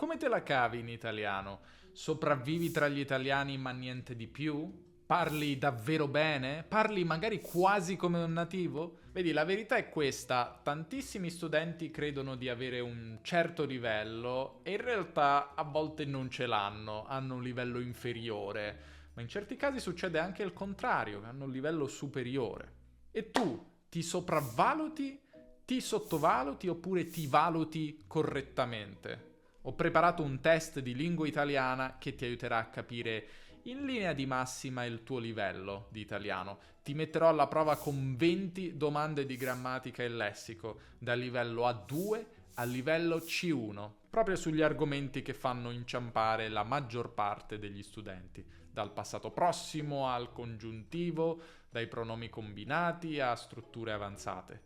Come te la cavi in italiano? Sopravvivi tra gli italiani ma niente di più? Parli davvero bene? Parli magari quasi come un nativo? Vedi, la verità è questa: tantissimi studenti credono di avere un certo livello e in realtà a volte non ce l'hanno, hanno un livello inferiore, ma in certi casi succede anche il contrario, che hanno un livello superiore. E tu ti sopravvaluti, ti sottovaluti oppure ti valuti correttamente? Ho preparato un test di lingua italiana che ti aiuterà a capire in linea di massima il tuo livello di italiano. Ti metterò alla prova con 20 domande di grammatica e lessico, dal livello A2 al livello C1, proprio sugli argomenti che fanno inciampare la maggior parte degli studenti, dal passato prossimo al congiuntivo, dai pronomi combinati a strutture avanzate.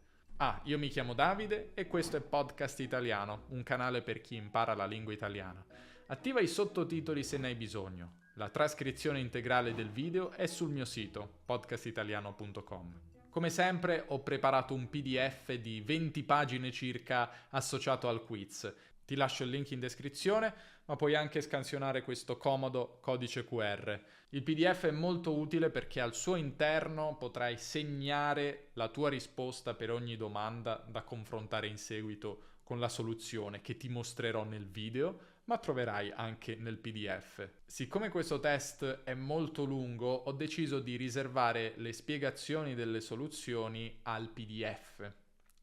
Io mi chiamo Davide e questo è Podcast Italiano, un canale per chi impara la lingua italiana. Attiva i sottotitoli se ne hai bisogno. La trascrizione integrale del video è sul mio sito, podcastitaliano.com. Come sempre ho preparato un PDF di 20 pagine circa associato al quiz. Ti lascio il link in descrizione, ma puoi anche scansionare questo comodo codice QR. Il PDF è molto utile perché al suo interno potrai segnare la tua risposta per ogni domanda da confrontare in seguito con la soluzione che ti mostrerò nel video, ma troverai anche nel PDF. Siccome questo test è molto lungo, ho deciso di riservare le spiegazioni delle soluzioni al PDF.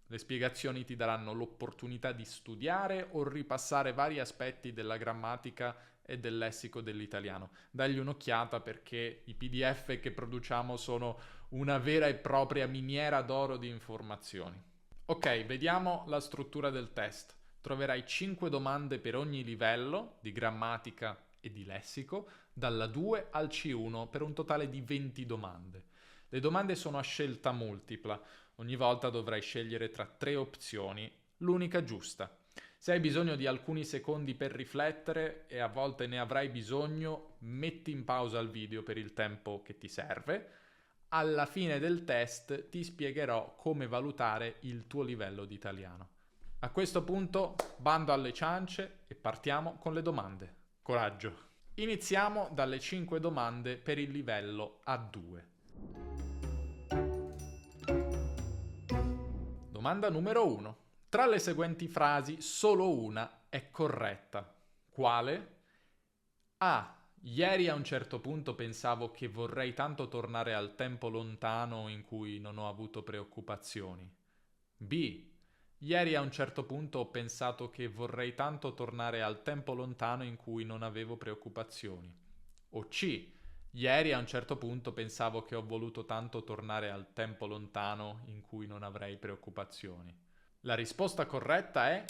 Le spiegazioni ti daranno l'opportunità di studiare o ripassare vari aspetti della grammatica e del lessico dell'italiano. Dagli un'occhiata perché i PDF che produciamo sono una vera e propria miniera d'oro di informazioni. Ok, vediamo la struttura del test. Troverai 5 domande per ogni livello di grammatica e di lessico, dalla 2 al C1 per un totale di 20 domande. Le domande sono a scelta multipla. Ogni volta dovrai scegliere tra 3 opzioni, l'unica giusta. Se hai bisogno di alcuni secondi per riflettere, e a volte ne avrai bisogno, metti in pausa il video per il tempo che ti serve. Alla fine del test ti spiegherò come valutare il tuo livello di italiano. A questo punto bando alle ciance e partiamo con le domande. Coraggio! Iniziamo dalle 5 domande per il livello A2. Domanda numero 1. Tra le seguenti frasi solo una è corretta. Quale? A. Ieri a un certo punto pensavo che vorrei tanto tornare al tempo lontano in cui non ho avuto preoccupazioni. B. Ieri a un certo punto ho pensato che vorrei tanto tornare al tempo lontano in cui non avevo preoccupazioni. O C. Ieri a un certo punto pensavo che ho voluto tanto tornare al tempo lontano in cui non avrei preoccupazioni. La risposta corretta è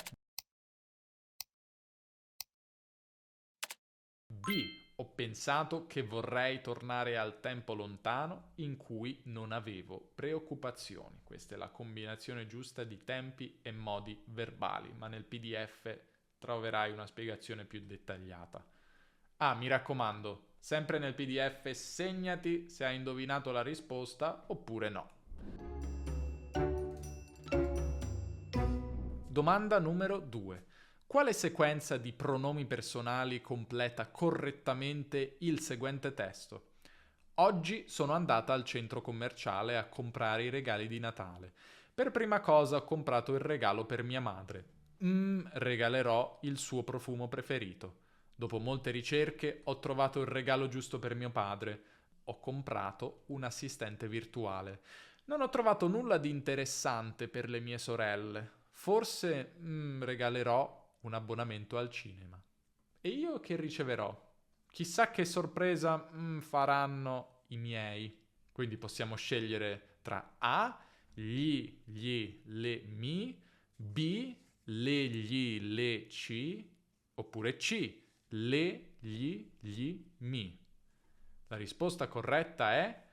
B. Ho pensato che vorrei tornare al tempo lontano in cui non avevo preoccupazioni. Questa è la combinazione giusta di tempi e modi verbali, ma nel PDF troverai una spiegazione più dettagliata. Mi raccomando, sempre nel PDF segnati se hai indovinato la risposta oppure no. Domanda numero 2. Quale sequenza di pronomi personali completa correttamente il seguente testo? Oggi sono andata al centro commerciale a comprare i regali di Natale. Per prima cosa ho comprato il regalo per mia madre. Regalerò il suo profumo preferito. Dopo molte ricerche ho trovato il regalo giusto per mio padre. Ho comprato un assistente virtuale. Non ho trovato nulla di interessante per le mie sorelle. Forse regalerò un abbonamento al cinema. E io che riceverò? Chissà che sorpresa faranno i miei. Quindi possiamo scegliere tra A, gli, le, mi, B, le, gli, le, ci, oppure C, le, gli, mi. La risposta corretta è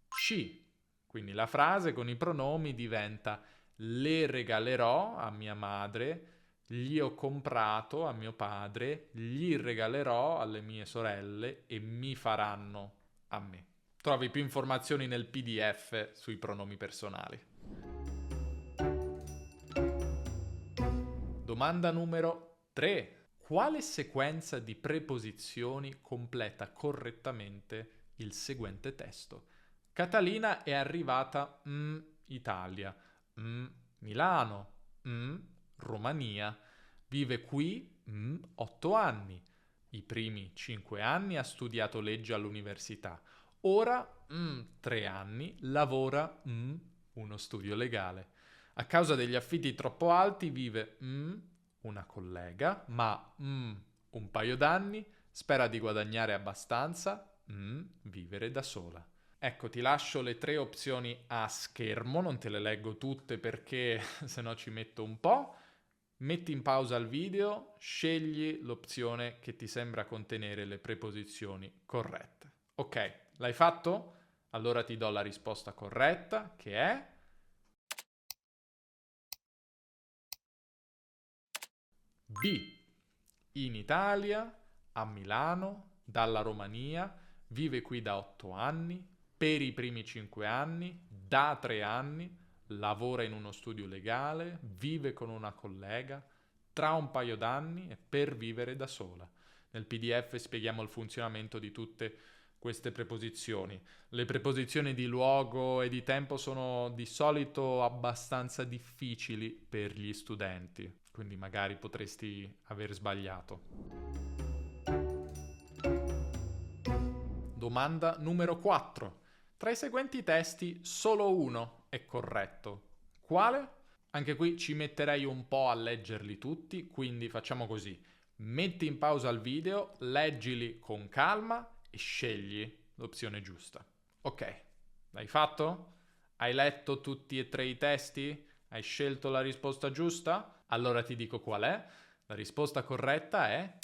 C. Quindi la frase con i pronomi diventa: le regalerò a mia madre, gli ho comprato a mio padre, gli regalerò alle mie sorelle e mi faranno a me. Trovi più informazioni nel PDF sui pronomi personali. Domanda numero 3. Quale sequenza di preposizioni completa correttamente il seguente testo? Catalina è arrivata Italia, Milano, Romania, vive qui 8 anni, i primi 5 anni ha studiato legge all'università, ora 3 anni lavora uno studio legale. A causa degli affitti troppo alti vive una collega, ma un paio d'anni, spera di guadagnare abbastanza, vivere da sola. Ecco, ti lascio le 3 opzioni a schermo, non te le leggo tutte perché se no ci metto un po'. Metti in pausa il video, scegli l'opzione che ti sembra contenere le preposizioni corrette. Ok, l'hai fatto? Allora ti do la risposta corretta, che è B. In Italia, a Milano, dalla Romania, vive qui da 8 anni, per i primi 5 anni, da 3 anni, lavora in uno studio legale, vive con una collega, tra un paio d'anni e per vivere da sola. Nel PDF spieghiamo il funzionamento di tutte queste preposizioni. Le preposizioni di luogo e di tempo sono di solito abbastanza difficili per gli studenti, quindi magari potresti aver sbagliato. Domanda numero 4. Tra i seguenti testi solo uno è corretto. Quale? Anche qui ci metterei un po' a leggerli tutti, quindi facciamo così. Metti in pausa il video, leggili con calma e scegli l'opzione giusta. Ok, l'hai fatto? Hai letto tutti e 3 i testi? Hai scelto la risposta giusta? Allora ti dico qual è. La risposta corretta è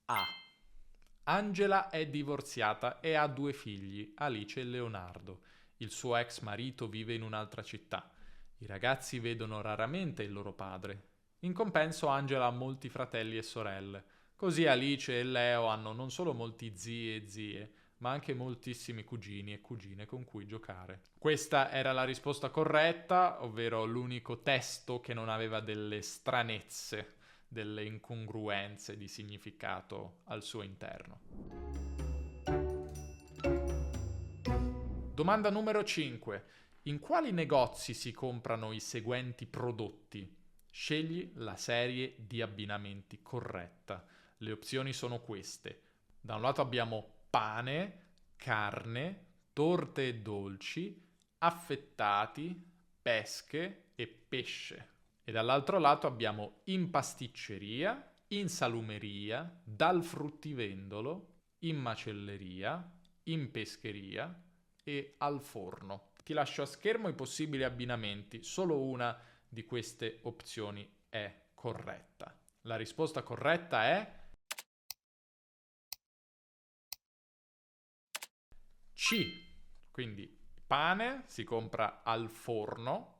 A. Angela è divorziata e ha 2 figli, Alice e Leonardo. Il suo ex marito vive in un'altra città. I ragazzi vedono raramente il loro padre. In compenso Angela ha molti fratelli e sorelle. Così Alice e Leo hanno non solo molti zii e zie, ma anche moltissimi cugini e cugine con cui giocare. Questa era la risposta corretta, ovvero l'unico testo che non aveva delle stranezze, delle incongruenze di significato al suo interno. Domanda numero 5. In quali negozi si comprano i seguenti prodotti? Scegli la serie di abbinamenti corretta. Le opzioni sono queste. Da un lato abbiamo pane, carne, torte e dolci, affettati, pesche e pesce. E dall'altro lato abbiamo in pasticceria, in salumeria, dal fruttivendolo, in macelleria, in pescheria e al forno. Ti lascio a schermo i possibili abbinamenti, solo una di queste opzioni è corretta. La risposta corretta è C. Quindi pane si compra al forno,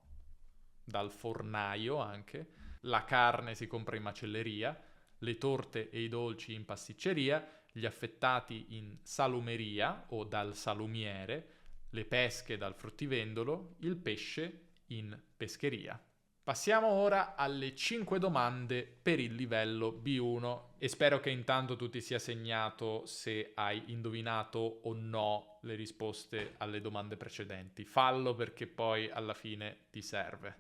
dal fornaio anche, la carne si compra in macelleria, le torte e i dolci in pasticceria, gli affettati in salumeria o dal salumiere, le pesche dal fruttivendolo, il pesce in pescheria. Passiamo ora alle 5 domande per il livello B1 e spero che intanto tu ti sia segnato se hai indovinato o no le risposte alle domande precedenti. Fallo perché poi alla fine ti serve.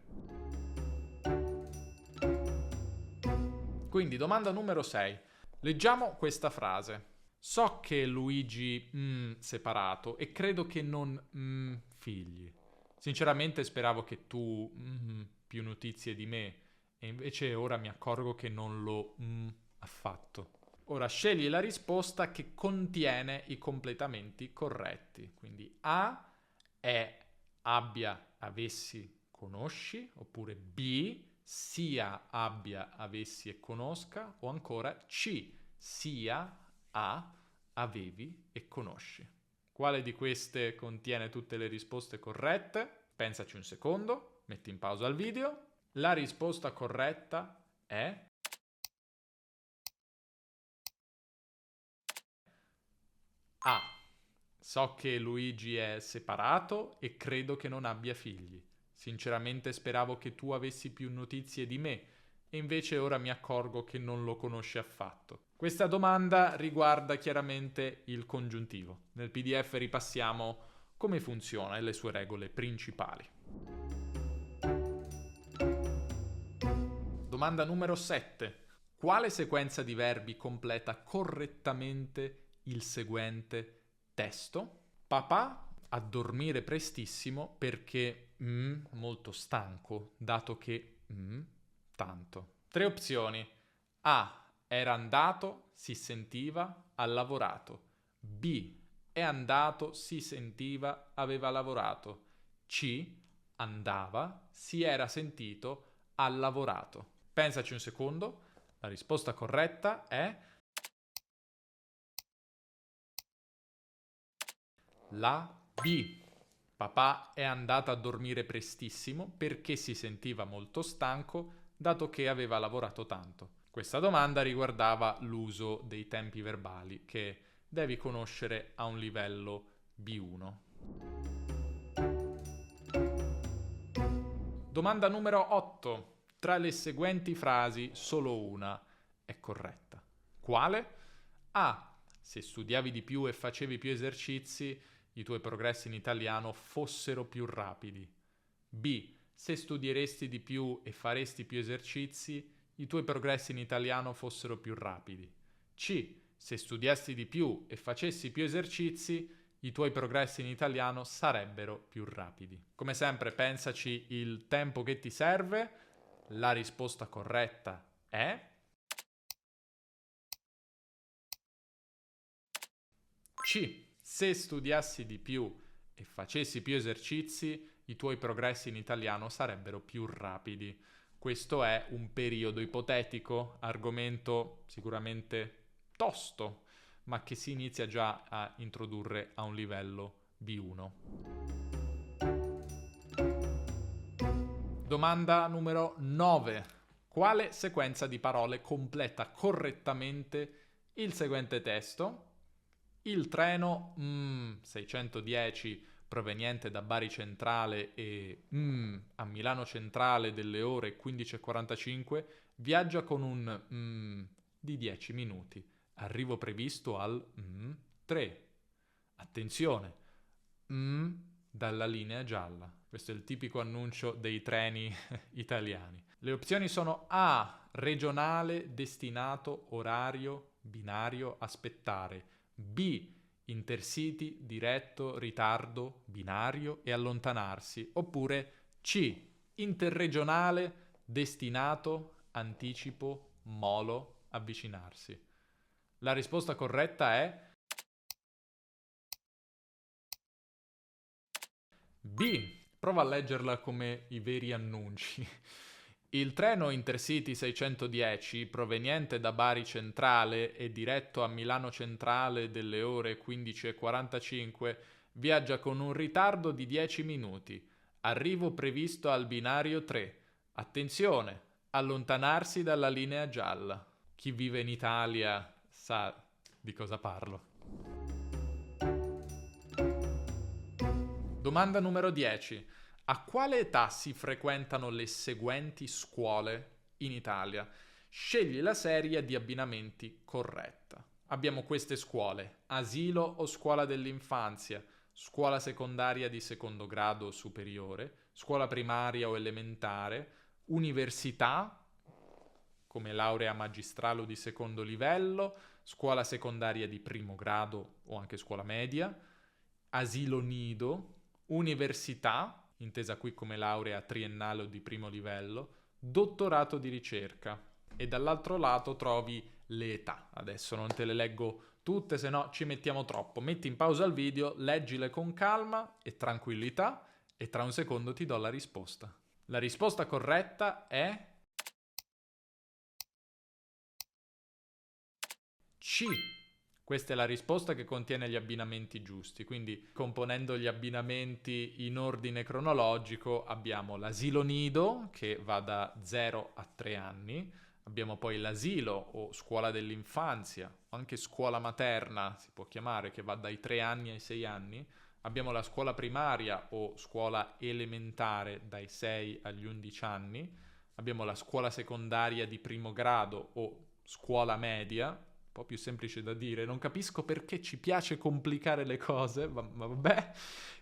Quindi domanda numero 6. Leggiamo questa frase. So che Luigi separato e credo che non figli. Sinceramente speravo che tu più notizie di me e invece ora mi accorgo che non lo affatto. Ora scegli la risposta che contiene i completamenti corretti. Quindi A è abbia, avessi, conosci, oppure B sia, abbia, avessi e conosca, o ancora C sia, ha, avevi e conosci. Quale di queste contiene tutte le risposte corrette? Pensaci un secondo, metti in pausa il video. La risposta corretta è A. So che Luigi è separato e credo che non abbia figli. Sinceramente speravo che tu avessi più notizie di me e invece ora mi accorgo che non lo conosci affatto. Questa domanda riguarda chiaramente il congiuntivo. Nel PDF ripassiamo come funziona e le sue regole principali. Domanda numero 7. Quale sequenza di verbi completa correttamente il seguente testo? Papà a dormire prestissimo perché molto stanco, dato che tanto. 3 opzioni. A. Era andato, si sentiva, ha lavorato. B. È andato, si sentiva, aveva lavorato. C. Andava, si era sentito, ha lavorato. Pensaci un secondo. La risposta corretta è la B. Papà è andato a dormire prestissimo perché si sentiva molto stanco, dato che aveva lavorato tanto. Questa domanda riguardava l'uso dei tempi verbali che devi conoscere a un livello B1. Domanda numero 8. Tra le seguenti frasi solo una è corretta. Quale? A. Se studiavi di più e facevi più esercizi, i tuoi progressi in italiano fossero più rapidi. B. Se studieresti di più e faresti più esercizi, i tuoi progressi in italiano fossero più rapidi. C. Se studiassi di più e facessi più esercizi, i tuoi progressi in italiano sarebbero più rapidi. Come sempre, pensaci il tempo che ti serve. La risposta corretta è C. Se studiassi di più e facessi più esercizi, i tuoi progressi in italiano sarebbero più rapidi. Questo è un periodo ipotetico, argomento sicuramente tosto, ma che si inizia già a introdurre a un livello B1. Domanda numero 9. Quale sequenza di parole completa correttamente il seguente testo? Il treno 610 proveniente da Bari Centrale e a Milano Centrale delle ore 15:45 viaggia con un di 10 minuti. Arrivo previsto al 3. Attenzione, dalla linea gialla. Questo è il tipico annuncio dei treni italiani. Le opzioni sono A, regionale, destinato, orario, binario, aspettare. B, intercity, diretto, ritardo, binario e allontanarsi. Oppure C, interregionale, destinato, anticipo, molo, avvicinarsi. La risposta corretta è B. Prova a leggerla come i veri annunci. Il treno Intercity 610, proveniente da Bari Centrale e diretto a Milano Centrale delle ore 15:45, viaggia con un ritardo di 10 minuti. Arrivo previsto al binario 3. Attenzione, allontanarsi dalla linea gialla. Chi vive in Italia sa di cosa parlo. Domanda numero 10. A quale età si frequentano le seguenti scuole in Italia? Scegli la serie di abbinamenti corretta. Abbiamo queste scuole: asilo o scuola dell'infanzia, scuola secondaria di secondo grado superiore, scuola primaria o elementare, università, come laurea magistrale o di secondo livello, scuola secondaria di primo grado o anche scuola media, asilo nido, università, intesa qui come laurea triennale o di primo livello, dottorato di ricerca. E dall'altro lato trovi le età. Adesso non te le leggo tutte, se no ci mettiamo troppo. Metti in pausa il video, leggile con calma e tranquillità e tra un secondo ti do la risposta. La risposta corretta è C. Questa è la risposta che contiene gli abbinamenti giusti, quindi componendo gli abbinamenti in ordine cronologico abbiamo l'asilo nido che va da 0 a 3 anni, abbiamo poi l'asilo o scuola dell'infanzia, o anche scuola materna si può chiamare, che va dai 3 anni ai 6 anni, Abbiamo la scuola primaria o scuola elementare dai 6 agli 11 anni. Abbiamo la scuola secondaria di primo grado o scuola media, un po' più semplice da dire. Non capisco perché ci piace complicare le cose, ma vabbè,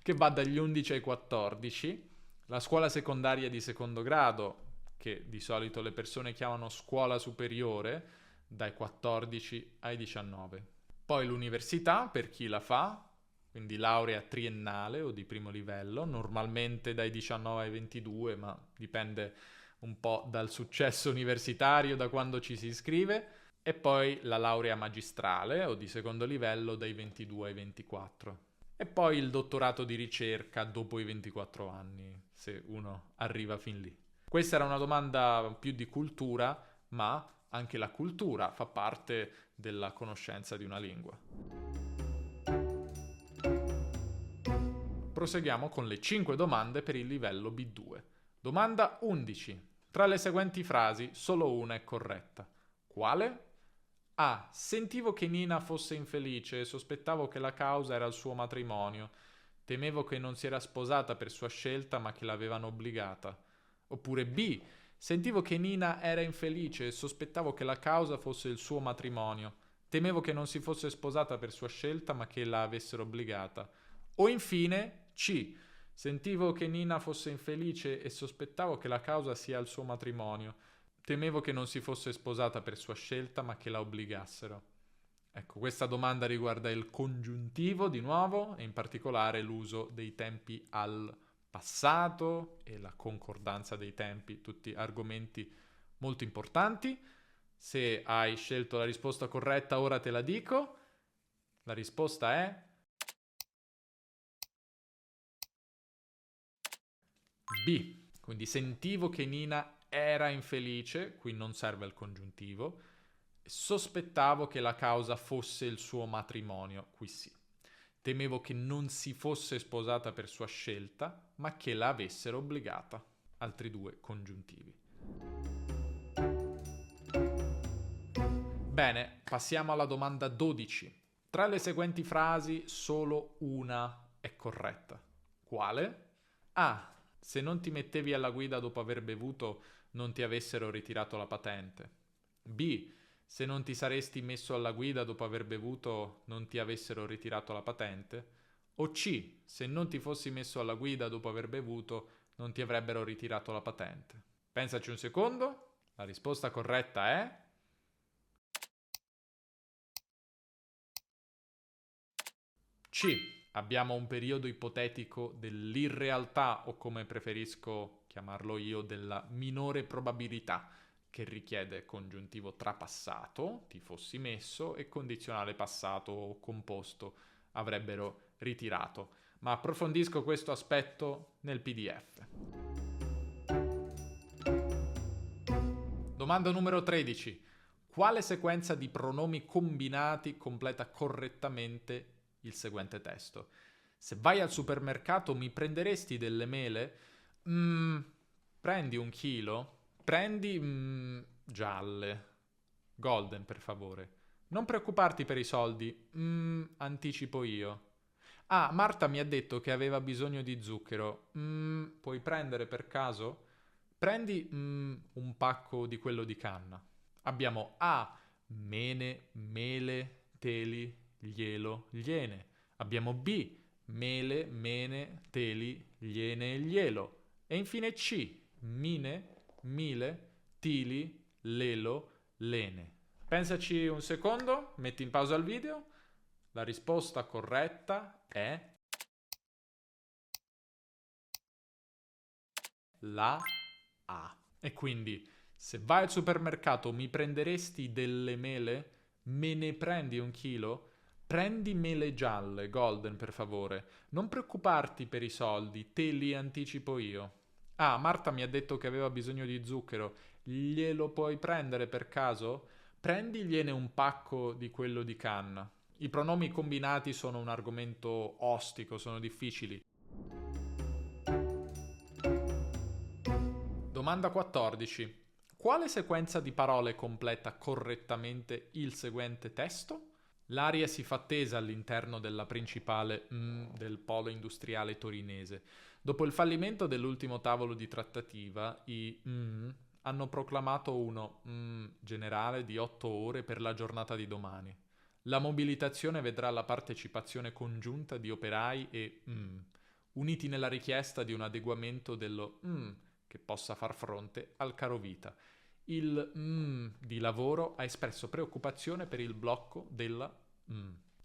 che va dagli 11 ai 14. La scuola secondaria di secondo grado, che di solito le persone chiamano scuola superiore, dai 14 ai 19. Poi l'università, per chi la fa, quindi laurea triennale o di primo livello, normalmente dai 19 ai 22, ma dipende un po' dal successo universitario, da quando ci si iscrive, e poi la laurea magistrale o di secondo livello dai 22 ai 24. E poi il dottorato di ricerca dopo i 24 anni, se uno arriva fin lì. Questa era una domanda più di cultura, ma anche la cultura fa parte della conoscenza di una lingua. Proseguiamo con le 5 domande per il livello B2. Domanda 11. Tra le seguenti frasi, solo una è corretta. Quale? A. Sentivo che Nina fosse infelice e sospettavo che la causa era il suo matrimonio. Temevo che non si era sposata per sua scelta ma che l'avevano obbligata. Oppure B. Sentivo che Nina era infelice e sospettavo che la causa fosse il suo matrimonio. Temevo che non si fosse sposata per sua scelta ma che la avessero obbligata. O infine C. Sentivo che Nina fosse infelice e sospettavo che la causa sia il suo matrimonio. Temevo che non si fosse sposata per sua scelta, ma che la obbligassero. Ecco, questa domanda riguarda il congiuntivo di nuovo, e in particolare l'uso dei tempi al passato e la concordanza dei tempi, tutti argomenti molto importanti. Se hai scelto la risposta corretta, ora te la dico. La risposta è B. Quindi sentivo che Nina era infelice, qui non serve il congiuntivo, sospettavo che la causa fosse il suo matrimonio, qui sì. Temevo che non si fosse sposata per sua scelta, ma che la avessero obbligata. Altri due congiuntivi. Bene, passiamo alla domanda 12. Tra le seguenti frasi solo una è corretta. Quale? A. Se non ti mettevi alla guida dopo aver bevuto, non ti avessero ritirato la patente. B. Se non ti saresti messo alla guida dopo aver bevuto, non ti avessero ritirato la patente. O C. Se non ti fossi messo alla guida dopo aver bevuto, non ti avrebbero ritirato la patente. Pensaci un secondo. La risposta corretta è C. Abbiamo un periodo ipotetico dell'irrealtà o, come preferisco chiamarlo io, della minore probabilità, che richiede congiuntivo trapassato, ti fossi messo, e condizionale passato o composto, avrebbero ritirato. Ma approfondisco questo aspetto nel PDF. Domanda numero 13. Quale sequenza di pronomi combinati completa correttamente il seguente testo? Se vai al supermercato mi prenderesti delle mele? Prendi un chilo? Prendi gialle. Golden, per favore. Non preoccuparti per i soldi. Anticipo io. Ah, Marta mi ha detto che aveva bisogno di zucchero. Puoi prendere per caso? Prendi un pacco di quello di canna. Abbiamo A, mene, mele, teli, glielo, gliene. Abbiamo B, mele, mene, teli, gliene e glielo. E infine C, mine, mile, tili, lelo, lene. Pensaci un secondo, metti in pausa il video. La risposta corretta è la A. E quindi, se vai al supermercato mi prenderesti delle mele? Me ne prendi un chilo? Prendi mele gialle, golden per favore. Non preoccuparti per i soldi, te li anticipo io. Ah, Marta mi ha detto che aveva bisogno di zucchero. Glielo puoi prendere per caso? Prendigliene un pacco di quello di canna. I pronomi combinati sono un argomento ostico, sono difficili. Domanda 14. Quale sequenza di parole completa correttamente il seguente testo? L'aria si fa tesa all'interno della principale del polo industriale torinese. Dopo il fallimento dell'ultimo tavolo di trattativa, i hanno proclamato uno generale di 8 ore per la giornata di domani. La mobilitazione vedrà la partecipazione congiunta di operai e uniti nella richiesta di un adeguamento dello che possa far fronte al carovita. Il di lavoro ha espresso preoccupazione per il blocco della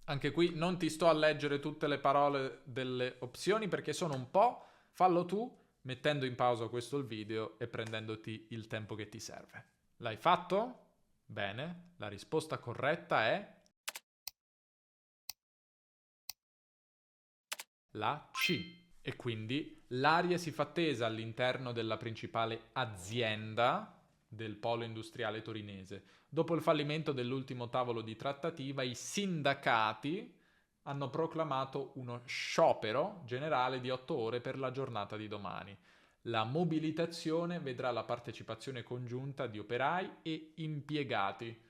Anche qui non ti sto a leggere tutte le parole delle opzioni perché sono un po'. Fallo tu mettendo in pausa questo il video e prendendoti il tempo che ti serve. L'hai fatto? Bene, la risposta corretta è la C. E quindi l'aria si fa tesa all'interno della principale azienda del polo industriale torinese. Dopo il fallimento dell'ultimo tavolo di trattativa, i sindacati hanno proclamato uno sciopero generale di 8 ore per la giornata di domani. La mobilitazione vedrà la partecipazione congiunta di operai e impiegati,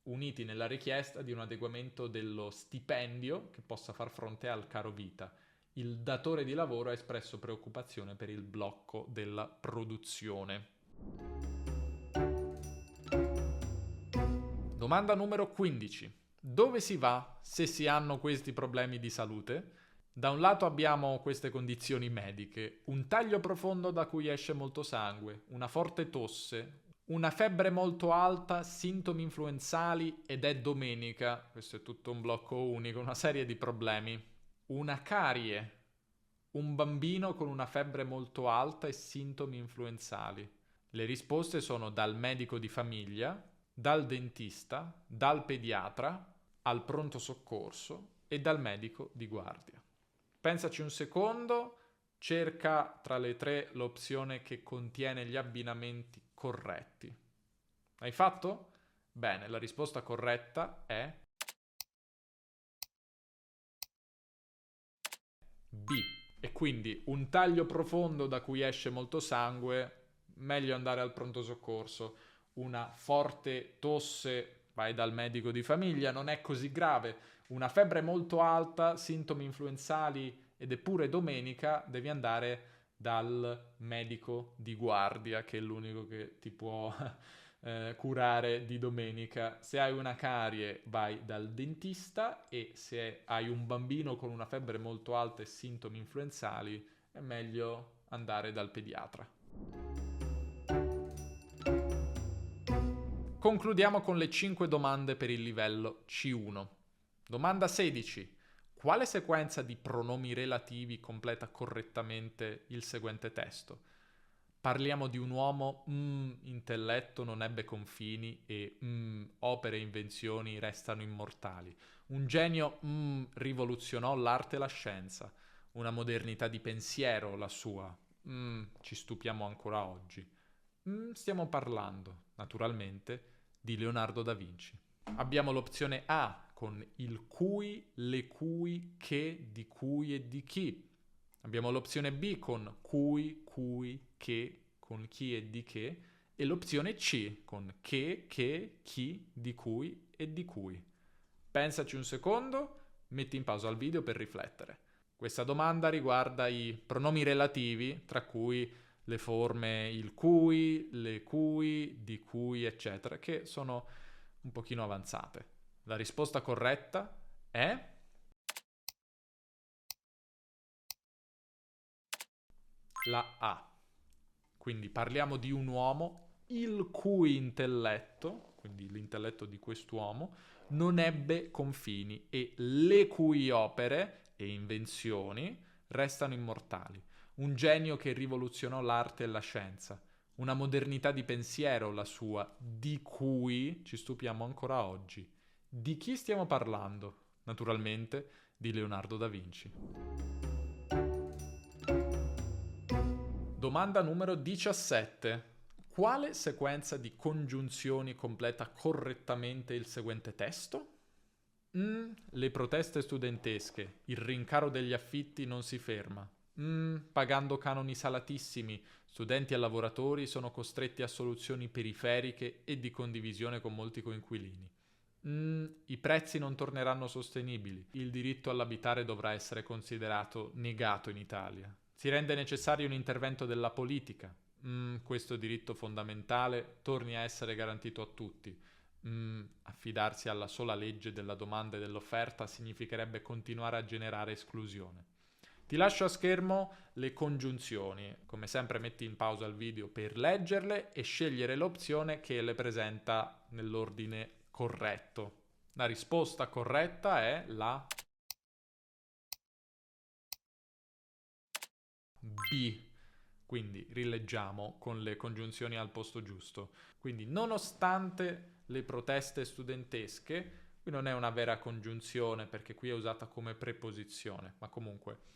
uniti nella richiesta di un adeguamento dello stipendio che possa far fronte al caro vita. Il datore di lavoro ha espresso preoccupazione per il blocco della produzione. Domanda numero 15. Dove si va se si hanno questi problemi di salute? Da un lato abbiamo queste condizioni mediche, un taglio profondo da cui esce molto sangue, una forte tosse, una febbre molto alta, sintomi influenzali ed è domenica, questo è tutto un blocco unico, una serie di problemi. Una carie, un bambino con una febbre molto alta e sintomi influenzali. Le risposte sono dal medico di famiglia, dal dentista, dal pediatra, al pronto soccorso e dal medico di guardia. Pensaci un secondo, cerca tra le tre l'opzione che contiene gli abbinamenti corretti. Hai fatto? Bene, la risposta corretta è B. E quindi un taglio profondo da cui esce molto sangue, meglio andare al pronto soccorso. Una forte tosse, vai dal medico di famiglia, non è così grave. Una febbre molto alta, sintomi influenzali ed è pure domenica, devi andare dal medico di guardia, che è l'unico che ti può curare di domenica. Se hai una carie vai dal dentista e se hai un bambino con una febbre molto alta e sintomi influenzali è meglio andare dal pediatra. Concludiamo con le 5 domande per il livello C1. Domanda 16. Quale sequenza di pronomi relativi completa correttamente il seguente testo? Parliamo di un uomo, intelletto non ebbe confini e opere e invenzioni restano immortali. Un genio, rivoluzionò l'arte e la scienza. Una modernità di pensiero, la sua. Ci stupiamo ancora oggi. Stiamo parlando, naturalmente, di Leonardo da Vinci. Abbiamo l'opzione A con il cui, le cui, che, di cui e di chi. Abbiamo l'opzione B con cui, che, con chi e di che, e l'opzione C con che, chi, di cui e di cui. Pensaci un secondo, metti in pausa il video per riflettere. Questa domanda riguarda i pronomi relativi, tra cui le forme il cui, le cui, di cui, eccetera, che sono un pochino avanzate. La risposta corretta è la A. Quindi parliamo di un uomo il cui intelletto, quindi l'intelletto di quest'uomo, non ebbe confini e le cui opere e invenzioni restano immortali. Un genio che rivoluzionò l'arte e la scienza. Una modernità di pensiero, la sua, di cui ci stupiamo ancora oggi. Di chi stiamo parlando? Naturalmente di Leonardo da Vinci. Domanda numero 17. Quale sequenza di congiunzioni completa correttamente il seguente testo? Le proteste studentesche, il rincaro degli affitti non si ferma. Pagando canoni salatissimi, studenti e lavoratori sono costretti a soluzioni periferiche e di condivisione con molti coinquilini. I prezzi non torneranno sostenibili. Il diritto all'abitare dovrà essere considerato negato in Italia. Si rende necessario un intervento della politica. Questo diritto fondamentale torni a essere garantito a tutti. Affidarsi alla sola legge della domanda e dell'offerta significherebbe continuare a generare esclusione. Ti lascio a schermo le congiunzioni. Come sempre metti in pausa il video per leggerle e scegliere l'opzione che le presenta nell'ordine corretto. La risposta corretta è la B. Quindi rileggiamo con le congiunzioni al posto giusto. Quindi nonostante le proteste studentesche, qui non è una vera congiunzione perché qui è usata come preposizione, ma comunque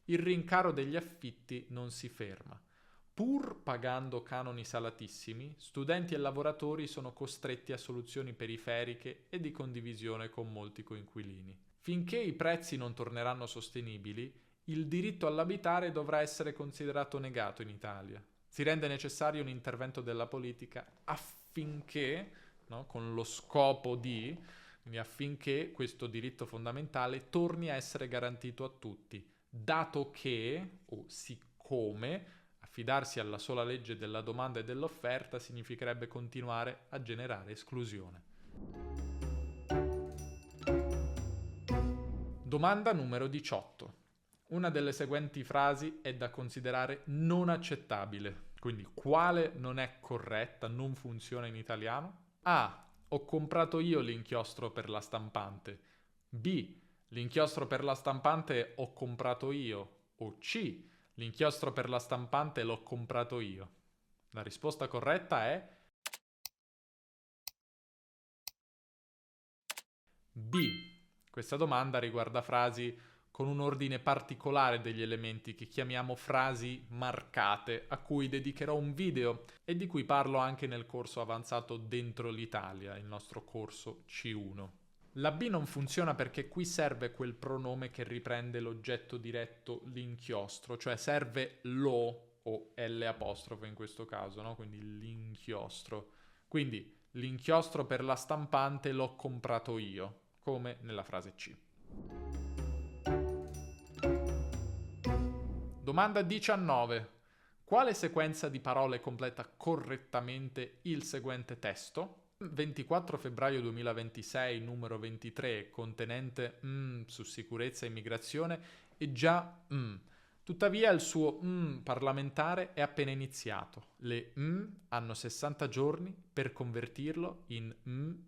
il rincaro degli affitti non si ferma. Pur pagando canoni salatissimi, studenti e lavoratori sono costretti a soluzioni periferiche e di condivisione con molti coinquilini. Finché i prezzi non torneranno sostenibili, il diritto all'abitare dovrà essere considerato negato in Italia. Si rende necessario un intervento della politica affinché, no, con lo scopo di, quindi affinché questo diritto fondamentale torni a essere garantito a tutti, dato che, o siccome, affidarsi alla sola legge della domanda e dell'offerta significherebbe continuare a generare esclusione. Domanda numero 18. Una delle seguenti frasi è da considerare non accettabile. Quindi quale non è corretta, non funziona in italiano? A. Ho comprato io l'inchiostro per la stampante. B. L'inchiostro per la stampante ho comprato io. O C. L'inchiostro per la stampante l'ho comprato io. La risposta corretta è B. Questa domanda riguarda frasi con un ordine particolare degli elementi che chiamiamo frasi marcate, a cui dedicherò un video e di cui parlo anche nel corso avanzato Dentro l'Italia, il nostro corso C1. La B non funziona perché qui serve quel pronome che riprende l'oggetto diretto l'inchiostro, cioè serve lo o L' in questo caso, no? Quindi l'inchiostro. Quindi l'inchiostro per la stampante l'ho comprato io, come nella frase C. Domanda 19. Quale sequenza di parole completa correttamente il seguente testo? 24 febbraio 2026, numero 23, contenente su sicurezza e immigrazione, è già Tuttavia il suo parlamentare è appena iniziato. Le hanno 60 giorni per convertirlo in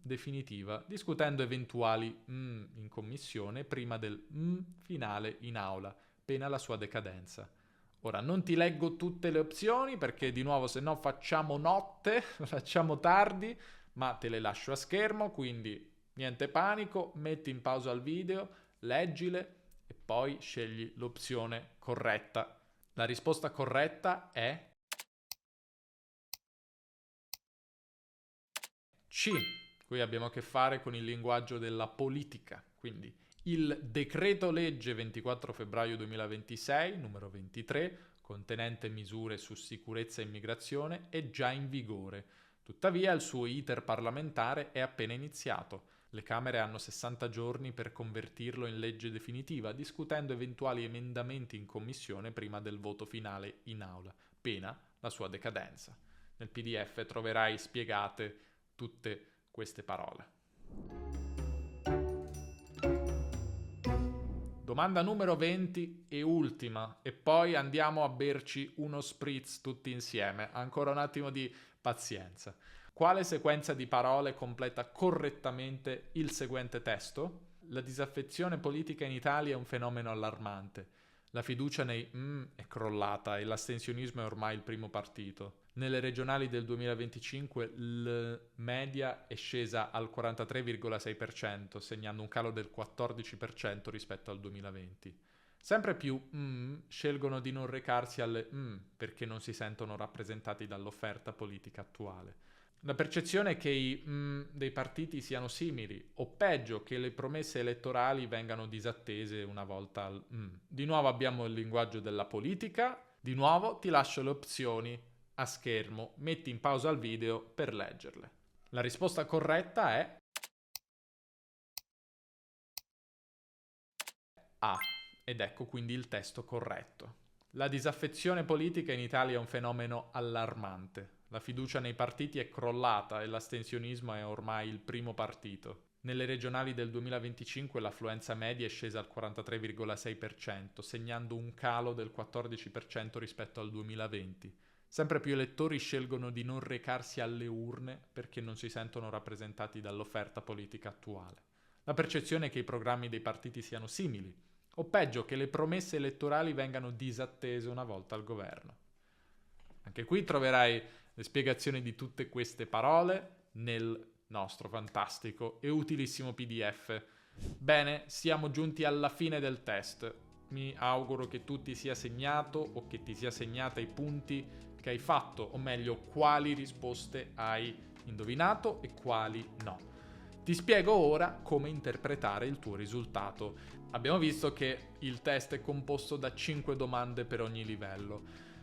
definitiva, discutendo eventuali in commissione prima del finale in aula, pena la sua decadenza. Ora non ti leggo tutte le opzioni perché di nuovo se no facciamo notte, facciamo tardi, ma te le lascio a schermo, quindi niente panico, metti in pausa il video, leggile e poi scegli l'opzione corretta. La risposta corretta è C. Qui abbiamo a che fare con il linguaggio della politica, quindi il decreto legge 24 febbraio 2026, numero 23, contenente misure su sicurezza e immigrazione, è già in vigore. Tuttavia il suo iter parlamentare è appena iniziato. Le Camere hanno 60 giorni per convertirlo in legge definitiva, discutendo eventuali emendamenti in commissione prima del voto finale in aula, pena la sua decadenza. Nel PDF troverai spiegate tutte queste parole. Domanda numero 20 e ultima, e poi andiamo a berci uno spritz tutti insieme. Ancora un attimo di pazienza. Quale sequenza di parole completa correttamente il seguente testo? La disaffezione politica in Italia è un fenomeno allarmante. La fiducia nei è crollata e l'astensionismo è ormai il primo partito. Nelle regionali del 2025 il media è scesa al 43,6%, segnando un calo del 14% rispetto al 2020. Sempre più scelgono di non recarsi alle perché non si sentono rappresentati dall'offerta politica attuale. La percezione è che i dei partiti siano simili, o peggio, che le promesse elettorali vengano disattese una volta al Di nuovo abbiamo il linguaggio della politica, di nuovo ti lascio le opzioni a schermo, metti in pausa il video per leggerle. La risposta corretta è A. Ed ecco quindi il testo corretto. La disaffezione politica in Italia è un fenomeno allarmante. La fiducia nei partiti è crollata e l'astensionismo è ormai il primo partito. Nelle regionali del 2025 l'affluenza media è scesa al 43,6%, segnando un calo del 14% rispetto al 2020. Sempre più elettori scelgono di non recarsi alle urne perché non si sentono rappresentati dall'offerta politica attuale. La percezione è che i programmi dei partiti siano simili, o peggio che le promesse elettorali vengano disattese una volta al governo. Anche qui troverai le spiegazioni di tutte queste parole nel nostro fantastico e utilissimo PDF. Bene, siamo giunti alla fine del test. Mi auguro che tu ti sia segnato o che ti sia segnata i punti che hai fatto, o meglio, quali risposte hai indovinato e quali no. Ti spiego ora come interpretare il tuo risultato. Abbiamo visto che il test è composto da 5 domande per ogni livello.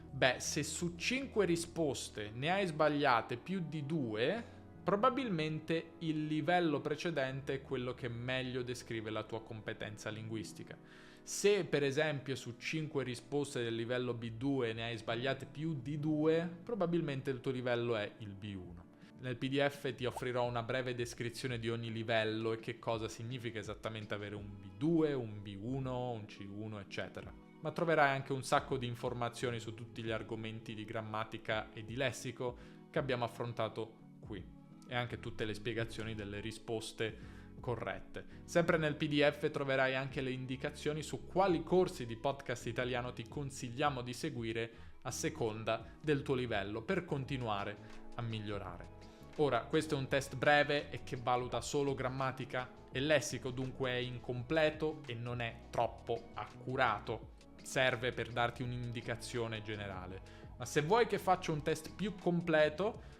Beh, se su 5 risposte ne hai sbagliate più di 2, probabilmente il livello precedente è quello che meglio descrive la tua competenza linguistica. Se per esempio su 5 risposte del livello B2 ne hai sbagliate più di 2, probabilmente il tuo livello è il B1. Nel PDF ti offrirò una breve descrizione di ogni livello e che cosa significa esattamente avere un B2, un B1, un C1, eccetera. Ma troverai anche un sacco di informazioni su tutti gli argomenti di grammatica e di lessico che abbiamo affrontato qui, e anche tutte le spiegazioni delle risposte corrette. Sempre nel PDF troverai anche le indicazioni su quali corsi di podcast italiano ti consigliamo di seguire a seconda del tuo livello per continuare a migliorare. Ora, questo è un test breve e che valuta solo grammatica e lessico, dunque è incompleto e non è troppo accurato. Serve per darti un'indicazione generale. Ma se vuoi che faccia un test più completo,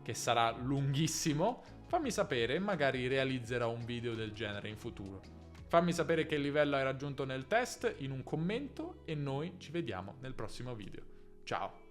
che sarà lunghissimo, fammi sapere e magari realizzerò un video del genere in futuro. Fammi sapere che livello hai raggiunto nel test in un commento e noi ci vediamo nel prossimo video. Ciao!